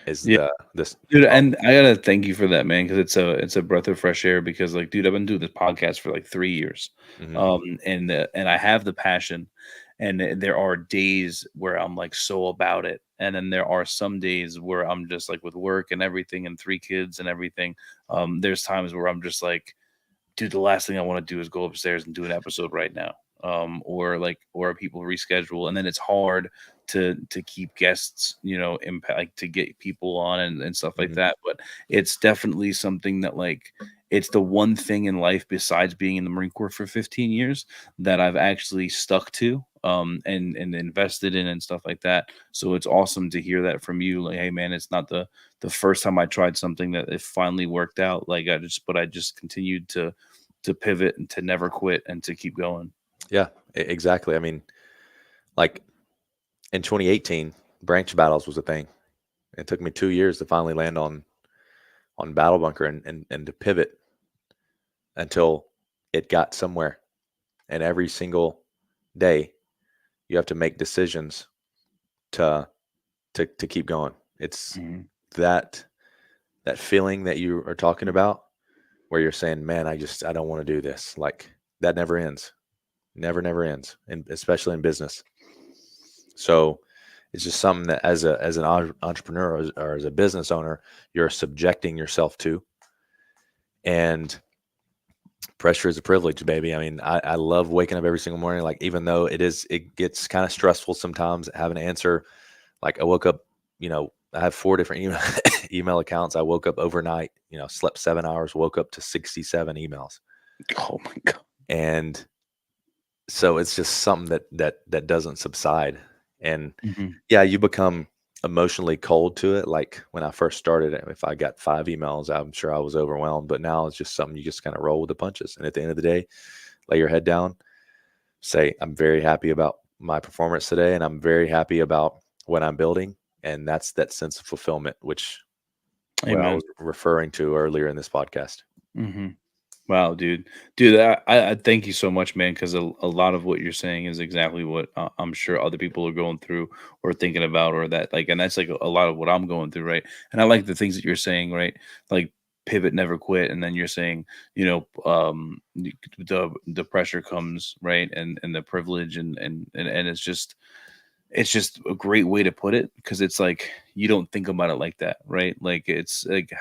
is Yeah. this. Dude, Oh, and I gotta thank you for that, man, because it's a breath of fresh air. Because, like, dude, I've been doing this podcast for like 3 years, mhm, and I have the passion, and there are days where I'm like so about it, and then there are some days where I'm just like with work and everything, and 3 kids and everything. There's times where I'm just like, dude, the last thing I want to do is go upstairs and do an episode right now. Or people reschedule, and then it's hard to keep guests, impact, like to get people on and stuff like mhm, that. But it's definitely something that, like, it's the one thing in life besides being in the Marine Corps for 15 years that I've actually stuck to, and invested in and stuff like that. So it's awesome to hear that from you. Like, hey man, it's not the first time I tried something that it finally worked out. Like, I just continued to pivot and to never quit and to keep going. yeah, exactly. I mean, like in 2018, branch battles was a thing. It took me 2 years to finally land on Battlebunker and to pivot until it got somewhere. And every single day, you have to make decisions to to keep going. It's Mhm. that that feeling that you are talking about where you're saying, "Man, I don't want to do this." Like that never ends. Never ends, and especially in business. So it's just something that as an entrepreneur or as a business owner, you're subjecting yourself to. And pressure is a privilege, baby. I mean, I love waking up every single morning. Like, even though it gets kind of stressful sometimes having to answer. Like, I woke up, I have 4 different email accounts. I woke up overnight, slept 7 hours, woke up to 67 emails. Oh my god. And so it's just something that doesn't subside. And Mhm. yeah, you become emotionally cold to it. Like when I first started, if I got 5 emails, I'm sure I was overwhelmed. But now it's just something you just kind of roll with the punches. And at the end of the day, lay your head down, say, I'm very happy about my performance today, and I'm very happy about what I'm building. And that's that sense of fulfillment, which what I Amen. was referring to earlier in this podcast. Mhm. Wow, dude, I thank you so much, man, because a lot of what you're saying is exactly what I'm sure other people are going through or thinking about, or that, like, and that's like a lot of what I'm going through, right? And I like the things that you're saying, right? Like, pivot, never quit, and then you're saying, the pressure comes, right, and the privilege, and it's just a great way to put it, because it's like you don't think about it like that, right? Like, it's like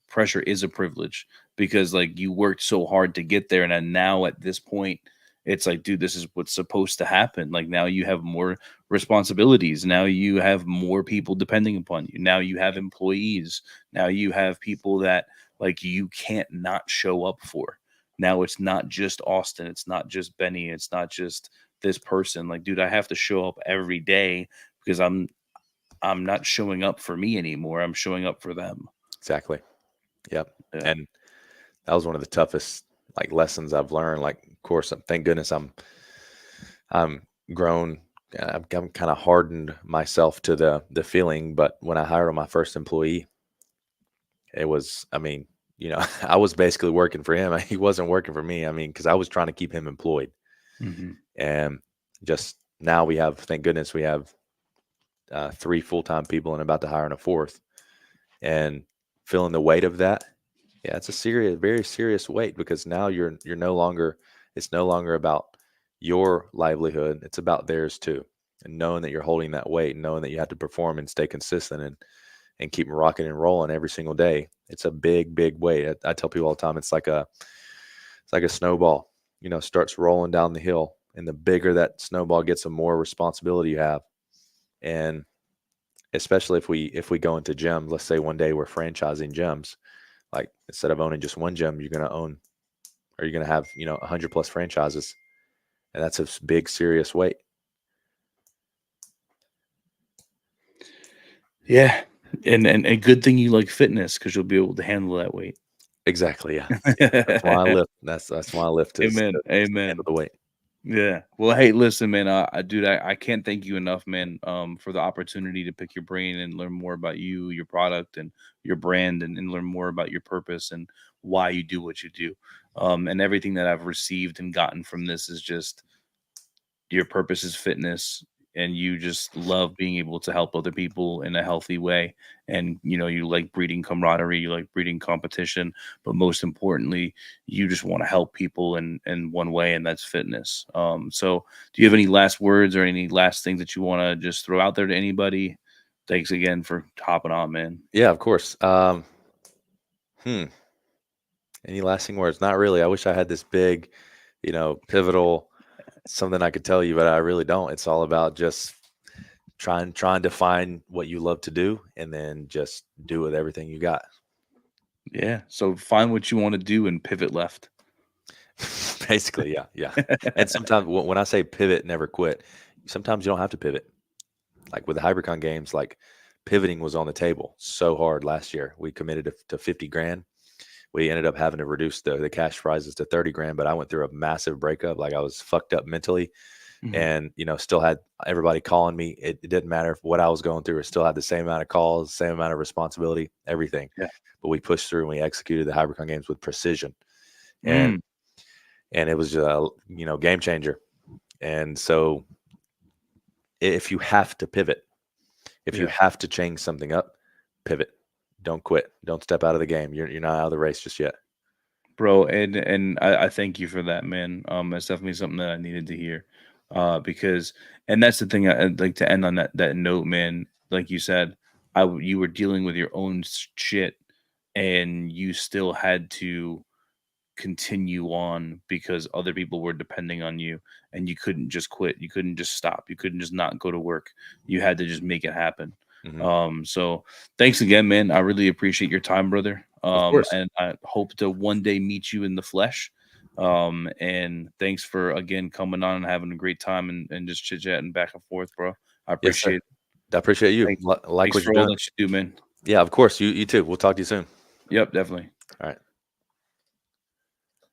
pressure is a privilege, because like you worked so hard to get there, and then now at this point it's like, dude, this is what's supposed to happen. Like, now you have more responsibilities, now you have more people depending upon you, now you have employees, now you have people that, like, you can't not show up for. Now it's not just Austin, it's not just Benny, it's not just this person. Like, dude, I have to show up every day, because I'm not showing up for me anymore, I'm showing up for them. Exactly. Yep. Yeah. And that was one of the toughest like lessons I've learned. Like, of course, thank goodness I'm grown. I'm kind of hardened myself to the feeling. But when I hired on my first employee, it was, I mean, I was basically working for him. He wasn't working for me. I mean, because I was trying to keep him employed. Hmm. And just now we have, thank goodness, we have 3 full-time people and about to hire on a fourth. And feeling the weight of that, yeah, it's a serious, very serious weight, because now you're no longer, it's no longer about your livelihood, it's about theirs too. And knowing that you're holding that weight, knowing that you have to perform and stay consistent and keep rocking and rolling every single day, it's a big, big weight. I tell people all the time, it's like a snowball, starts rolling down the hill, and the bigger that snowball gets, the more responsibility you have. And especially if we go into gyms, let's say one day we're franchising gyms, like instead of owning just one gym, you're going to have, 100 plus franchises. And that's a big, serious weight. Yeah. And a good thing you like fitness, because you'll be able to handle that weight. Exactly, yeah. That's why I lift. That's why I lift is Amen. to handle Amen. the weight. Yeah. Well, hey, listen, man. Dude, I can't thank you enough, man. For the opportunity to pick your brain and learn more about you, your product, and your brand, and learn more about your purpose and why you do what you do. And everything that I've received and gotten from this is just your purpose is fitness, and you just love being able to help other people in a healthy way. And you like breeding camaraderie, you like breeding competition, but most importantly, you just want to help people in one way, and that's fitness. So do you have any last words or any last things that you want to just throw out there to anybody? Thanks again for hopping on, man. Yeah, of course. Hmm. Any lasting words? Not really. I wish I had this big, pivotal something I could tell you, but I really don't. It's all about just trying to find what you love to do and then just do with everything you got. Yeah, so find what you want to do and pivot left. Basically, yeah, yeah. And sometimes when I say pivot, never quit, sometimes you don't have to pivot. Like with the HyperCon games, like pivoting was on the table so hard last year. We committed to 50 grand. We ended up having to reduce the cash prizes to 30 grand, but I went through a massive breakup. Like I was fucked up mentally Mhm. and, still had everybody calling me. It didn't matter what I was going through. I still had the same amount of calls, same amount of responsibility, everything. Yeah. But we pushed through and we executed the HyperCon games with precision. And Mm, it was a, game changer. And so if you have to pivot, if you yeah. have to change something up, pivot. Don't quit. Don't step out of the game. You're not out of the race just yet. Bro, and I thank you for that, man. That's definitely something that I needed to hear. Because and that's the thing I'd like to end on that note, man. Like you said, you were dealing with your own shit, and you still had to continue on because other people were depending on you, and you couldn't just quit. You couldn't just stop. You couldn't just not go to work. You had to just make it happen. Hmm. So thanks again, man. I really appreciate your time, brother. Of course. And I hope to one day meet you in the flesh. And thanks for again coming on and having a great time and just chit chatting back and forth, bro. I Yes, sir. appreciate it. I appreciate you. Thanks, Like thanks what you're for all doing. that you do, man. Yeah, of course. You too. We'll talk to you soon. Yep, definitely.